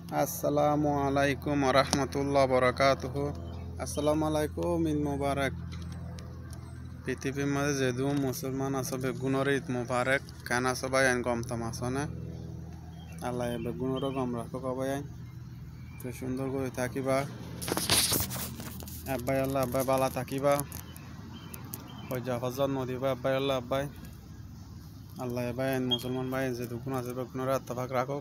আসসালামু আলাইকুম রহমতুল্লাহ বরকাতুহ। আসসালামু আলাইকুম, ঈদ মুবারক। পৃথিবীর মাঝে যেদু মুসলমান আছে বেগুনের ঈদ মুবারক। কেন আছে ভাই আইন গম তামাশনে আল্লাহ বেগুনেরও গম রাখো কবাই আইন তো সুন্দর করে থাকিবা। আব্বাই আল্লাহ আব্বাই বালা থাকিবা, হজা হজত নদীবা আব্বাই আল্লাহ আব্বাই আল্লাহ ভাই আইন মুসলমান ভাই যেদু গুণ আছে বেগুনের আত্তাফাক রাখো।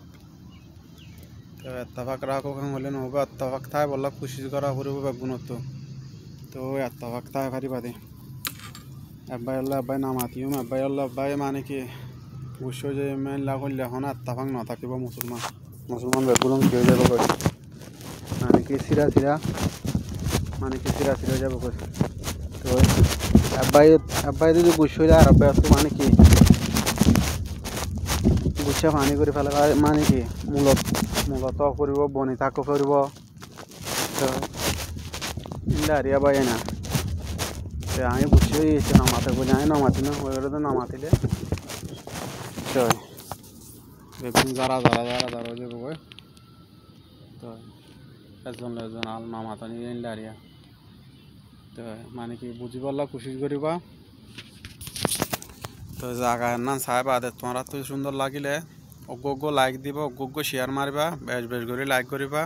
এত্তাফাক রাখো হলে নহব, এত্তাফাক থাই বললা খুশি করা ফুরিব বেগুনত তো এত্তাফাক থাই পারিবা দে। আব্বাই আল্লাহ আব্বাই নামাতিও আব্বাই আল্লাহ আব্বাই মানে কি বুঝছো যে মেলা করলে এখন এত্তাফাক নাথাকিব মুসলমান মুসলমান বেগুন খেয়ে যাব কই মানে কি চিরা চিরা যাব কই। তো আব্বাই আব্বাই যদি বুঝছো যায় আর আব্বাই তো মানে কি গুছা পানি করে ফেলে মানে কি মূলত কৰিব বনি থাকো কৰিব ইন্দারিয়া বাই না আমি বুঝছি নামাতে বলে আমি নামাতি না হয়ে গেলে তো নামাতিলে বেগুন যারা যাবো কই। তো এজন আল নামাতানি ইন্দারিয়া তো মানে কি বুঝি পারলা কোশিশ করিবা। তো জায়গা না চাই বাদে তোমার তো সুন্দর লাগিলে অজ্ঞ লাইক দিব, অজ্ঞ শেয়ার মারিবা, বেশ করে লাইক করিবা।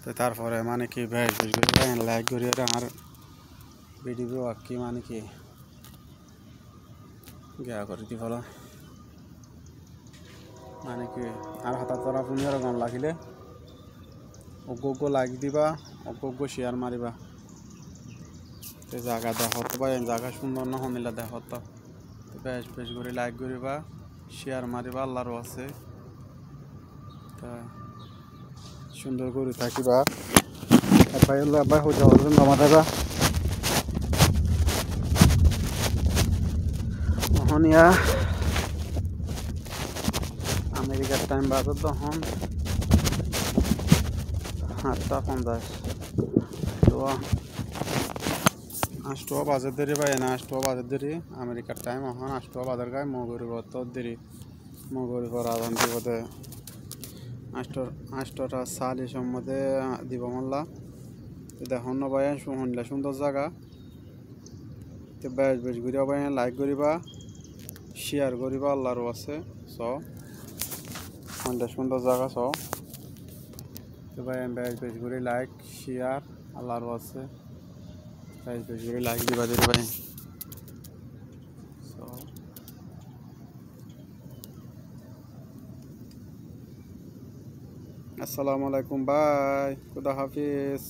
তো তারপরে মানে কি বেশ করে লাইক করি আমার ভিডিও কি মানে কি গিয়া করে দি ফলা মানে কি আর হাতার তরা পুনি আর গম লাগিলে অজ্ঞ লাইক দিবা, অজ্ঞ শেয়ার মারিবা। তো জায়গা দেখত বা জায়গা সুন্দর না হমিলা দেখত বেশ করে লাইক করিবা, শেয়ার মারিবা। আল্লাহর আছে তা সুন্দর করে থাকিবা। আব্বাই আল্লাহ আব্বাই হজা হজেন জমা থাকা মোহনিয়া আমেরিকার টাইম বাজত তখন 8:50 তো 8টা বাজার দেরি ভাই না 8টা বাজার দেরি আমেরিকার টাইম এখন 8টা বাজার গায়ে মগরি বত দেরি মগরি পর আদান দিবতে 8টা 40 মধ্যে দিব মাল্লা। তো দেখুন না ভাই শুনলে সুন্দর জায়গা তো বেশ ঘুরিয়া ভাই লাইক করিবা, শেয়ার করিবা। আল্লাহর আছে শুনলে সুন্দর জায়গা তো ভাই বেশ ঘুরি লাইক শেয়ার আল্লাহর আছে বেশ ঘুরি লাইক দিবা দেরি ভাই। আসসালামু আলাইকুম, বাই, খুদা হাফিজ।